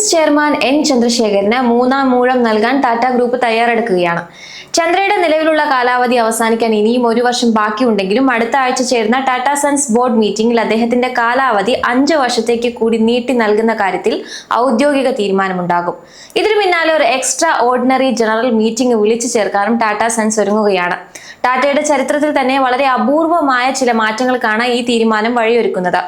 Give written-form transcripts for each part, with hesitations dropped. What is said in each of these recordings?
Business chairman N ചന്ദ്രശേഖരന് മൂന്നാം മൂഴം നൽകാൻ Tata group തയ്യാറെടുക്കുകയാണ്. ചന്ദ്രയുടെ നിലവിലുള്ള കാലാവധി അവസാനിക്കാൻ ഇനിയും 1 വർഷം ബാക്കിയുണ്ടെങ്കിലും അടുത്ത ആഴ്ച ചേർന്ന ടാറ്റ സൺസ് ബോർഡ് മീറ്റിംഗിൽ അദ്ദേഹത്തിന്റെ കാലാവധി 5 വർഷത്തേക്ക് കൂടി നീട്ടി നൽകുന്ന കാര്യത്തിൽ ഔദ്യോഗിക തീരുമാനമുണ്ടാകും. ഇതിനു പിന്നാലെ ഒരു എക്സ്ട്രാ ഓർഡിനറി ജനറൽ മീറ്റിംഗ് വിളിച്ചു ചേർക്കാനും ടാറ്റ സൺസ് ഒരുങ്ങുകയാണ്. ടാറ്റയുടെ ചരിത്രത്തിൽ തന്നെ വളരെ അപൂർവമായ ചില മാറ്റങ്ങൾക്കാണ് ഈ തീരുമാനം വഴിയൊരുക്കുന്നത്.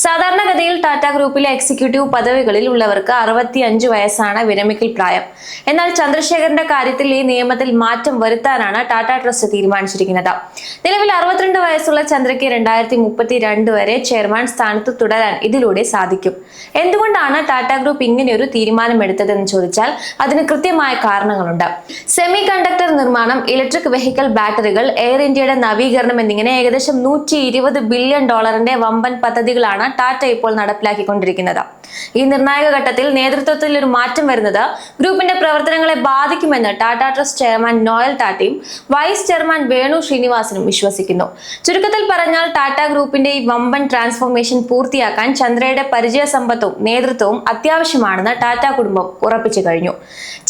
സാധാരണഗതിയിൽ ടാറ്റ ഗ്രൂപ്പിലെ എക്സിക്യൂട്ടീവ് പദവികളിൽ ഉള്ളവർക്ക് 65 വയസ്സാണ് വിരമിക്കൽ പ്രായം. എന്നാൽ ചന്ദ്രശേഖരന്റെ കാര്യത്തിൽ ഈ നിയമത്തിൽ മാറ്റം വരുത്താനാണ് ടാറ്റ ട്രസ്റ്റ് തീരുമാനിച്ചിരിക്കുന്നത്. നിലവിൽ 62 വയസ്സുള്ള ചന്ദ്രയ്ക്ക് 2032 വരെ ചെയർമാൻ സ്ഥാനത്ത് തുടരാൻ ഇതിലൂടെ സാധിക്കും. എന്തുകൊണ്ടാണ് ടാറ്റ ഗ്രൂപ്പ് ഇങ്ങനെയൊരു തീരുമാനമെടുത്തതെന്ന് ചോദിച്ചാൽ അതിന് കൃത്യമായ കാരണങ്ങളുണ്ട്. സെമി കണ്ടക്ടർ നിർമ്മാണം, ഇലക്ട്രിക് വെഹിക്കിൾ ബാറ്ററികൾ, എയർ ഇന്ത്യയുടെ നവീകരണം എന്നിങ്ങനെ ഏകദേശം $120 ബില്യൺ വമ്പൻ പദ്ധതികളാണ് ടാറ്റ ഇപ്പോൾ നടപ്പിലാക്കിക്കൊണ്ടിരിക്കുന്നത്. ഈ നിർണായക ഘട്ടത്തിൽ നേതൃത്വത്തിൽ ഒരു മാറ്റം വരുന്നത് ഗ്രൂപ്പിന്റെ പ്രവർത്തനങ്ങളെ ബാധിക്കുമെന്ന് ടാറ്റ ട്രസ്റ്റ് ചെയർമാൻ നോയൽ ടാറ്റയും വൈസ് ചെയർമാൻ വേണു ശ്രീനിവാസനും വിശ്വസിക്കുന്നു. ചുരുക്കത്തിൽ പറഞ്ഞാൽ ടാറ്റ ഗ്രൂപ്പിന്റെ ഈ വമ്പൻ ട്രാൻസ്ഫോർമേഷൻ പൂർത്തിയാക്കാൻ ചന്ദ്രയുടെ പരിചയസമ്പത്തും നേതൃത്വവും അത്യാവശ്യമാണെന്ന് ടാറ്റ കുടുംബം ഉറപ്പിച്ചു കഴിഞ്ഞു.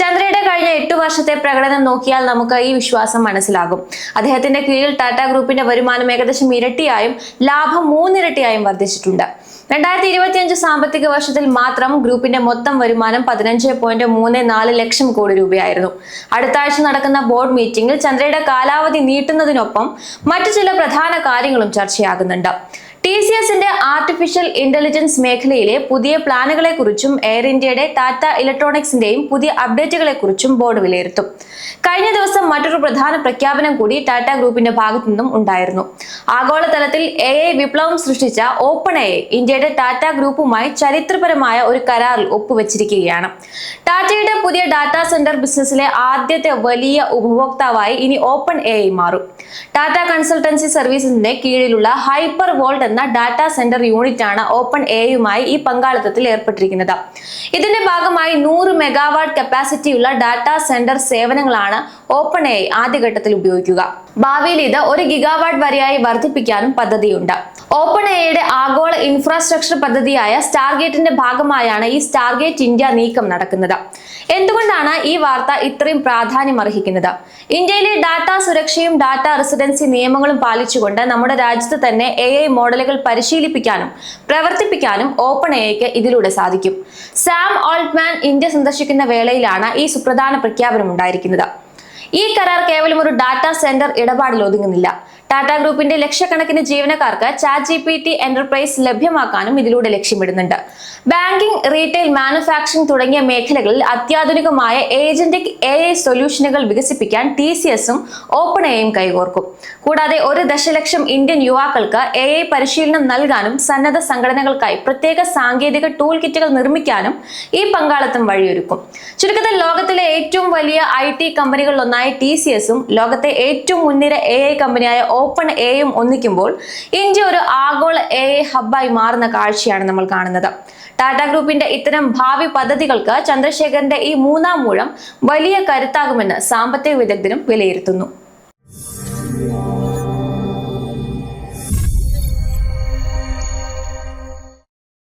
ചന്ദ്രയുടെ കഴിഞ്ഞ 8 വർഷത്തെ പ്രകടനം നോക്കിയാൽ നമുക്ക് ഈ വിശ്വാസം മനസ്സിലാകും. അദ്ദേഹത്തിന്റെ കീഴിൽ ടാറ്റ ഗ്രൂപ്പിന്റെ വരുമാനം ഏകദേശം ഇരട്ടിയായും ലാഭം 3 ഇരട്ടിയായും വർദ്ധിച്ചിട്ടുണ്ട്. 2025 സാമ്പത്തിക വർഷത്തിൽ മാത്രം ഗ്രൂപ്പിന്റെ മൊത്തം വരുമാനം 15.34 ലക്ഷം കോടി രൂപയായിരുന്നു. അടുത്ത ആഴ്ച നടക്കുന്ന ബോർഡ് മീറ്റിംഗിൽ ചന്ദ്രയുടെ കാലാവധി നീട്ടുന്നതിനൊപ്പം മറ്റു ചില പ്രധാന കാര്യങ്ങളും ചർച്ചയാകുന്നുണ്ട്. TCSന്റെ ആർട്ടിഫിഷ്യൽ ഇന്റലിജൻസ് മേഖലയിലെ പുതിയ പ്ലാനുകളെ കുറിച്ചും എയർ ഇന്ത്യയുടെ ടാറ്റ ഇലക്ട്രോണിക്സിന്റെയും പുതിയ അപ്ഡേറ്റുകളെ കുറിച്ചും ബോർഡ് വിലയിരുത്തും. കഴിഞ്ഞ ദിവസം മറ്റൊരു പ്രധാന പ്രഖ്യാപനം കൂടി ടാറ്റ ഗ്രൂപ്പിന്റെ ഭാഗത്തു നിന്നും ഉണ്ടായിരുന്നു. ആഗോളതലത്തിൽ AI വിപ്ലവം സൃഷ്ടിച്ച OpenAI ഇന്ത്യയുടെ ടാറ്റ ഗ്രൂപ്പുമായി ചരിത്രപരമായ ഒരു കരാറിൽ ഒപ്പുവെച്ചിരിക്കുകയാണ്. ടാറ്റയുടെ പുതിയ ഡാറ്റാ സെന്റർ ബിസിനസ്സിലെ ആദ്യത്തെ വലിയ ഉപഭോക്താവായി ഇനി OpenAI മാറും. ടാറ്റ കൺസൾട്ടൻസി സർവീസസിന്റെ കീഴിലുള്ള ഹൈപ്പർ വോൾട്ട് എന്ന ഡാറ്റാ സെന്റർ യൂണിറ്റ് ആണ് OpenAIയുമായി ഈ പങ്കാളിത്തത്തിൽ ഏർപ്പെട്ടിരിക്കുന്നത്. ഇതിന്റെ ഭാഗമായി 100 മെഗാവാട്ട് കപ്പാസിറ്റിയുള്ള ഡാറ്റാ സെന്റർ സേവനങ്ങളാണ് OpenAI ആദ്യഘട്ടത്തിൽ ഉപയോഗിക്കുക. ഭാവിയിൽ ഇത് 1 ഗിഗാവാട്ട് വരെയായി വർദ്ധിപ്പിക്കാനും പദ്ധതിയുണ്ട്. OpenAIയുടെ ആഗോള ഇൻഫ്രാസ്ട്രക്ചർ പദ്ധതിയായ സ്റ്റാർഗേറ്റിന്റെ ഭാഗമായാണ് ഈ സ്റ്റാർഗേറ്റ് ഇന്ത്യ നീക്കം നടക്കുന്നത്. എന്തുകൊണ്ടാണ് ഈ വാർത്ത ഇത്രയും പ്രാധാന്യം അർഹിക്കുന്നത്? ഇന്ത്യയിലെ ഡാറ്റാ സുരക്ഷയും ഡാറ്റാ റെസിഡൻസി നിയമങ്ങളും പാലിച്ചുകൊണ്ട് നമ്മുടെ രാജ്യത്ത് തന്നെ AI മോഡലുകൾ പരിശീലിപ്പിക്കാനും പ്രവർത്തിപ്പിക്കാനും OpenAIക്ക് ഇതിലൂടെ സാധിക്കും. സാം ഓൾട്ട്മാൻ ഇന്ത്യ സന്ദർശിക്കുന്ന വേളയിലാണ് ഈ സുപ്രധാന പ്രഖ്യാപനം ഉണ്ടായിരിക്കുന്നത്. ഈ കരാർ കേവലം ഒരു ഡാറ്റാ സെന്റർ ഇടപാടിൽ ഒതുങ്ങുന്നില്ല. ടാറ്റ ഗ്രൂപ്പിന്റെ ലക്ഷക്കണക്കിന് ജീവനക്കാർക്ക് ChatGPT എന്റർപ്രൈസ് ലഭ്യമാക്കാനും ഇതിലൂടെ ലക്ഷ്യമിടുന്നുണ്ട്. ബാങ്കിംഗ്, റീറ്റെയിൽ, മാനുഫാക്ചറിംഗ് തുടങ്ങിയ മേഖലകളിൽ അത്യാധുനികമായ ഏജന്റിക് AI സൊല്യൂഷനുകൾ വികസിപ്പിക്കാൻ TCSഉം OpenAIയും കൈകോർക്കും. കൂടാതെ 1 ദശലക്ഷം ഇന്ത്യൻ യുവാക്കൾക്ക് AI പരിശീലനം നൽകാനും സന്നദ്ധ സംഘടനകൾക്കായി പ്രത്യേക സാങ്കേതിക ടൂൾ കിറ്റുകൾ നിർമ്മിക്കാനും ഈ പങ്കാളിത്തം വഴിയൊരുക്കും. ചുരുക്കത്തിൽ ലോകത്തിലെ ഏറ്റവും വലിയ IT കമ്പനികളിലൊന്നായ TCSഉം ലോകത്തെ ഏറ്റവും മുൻനിര AI കമ്പനിയായ OpenAIയും ഒന്നിക്കുമ്പോൾ ഇന്ത്യ ഒരു ആഗോള AI ഹബ്ബായി മാറുന്ന കാഴ്ചയാണ് നമ്മൾ കാണുന്നത്. ടാറ്റ ഗ്രൂപ്പിന്റെ ഇത്തരം ഭാവി പദ്ധതികൾക്ക് ചന്ദ്രശേഖരന്റെ ഈ മൂന്നാം മൂഴം വലിയ കരുത്താകുമെന്ന് സാമ്പത്തിക വിദഗ്ധരും വിലയിരുത്തുന്നു.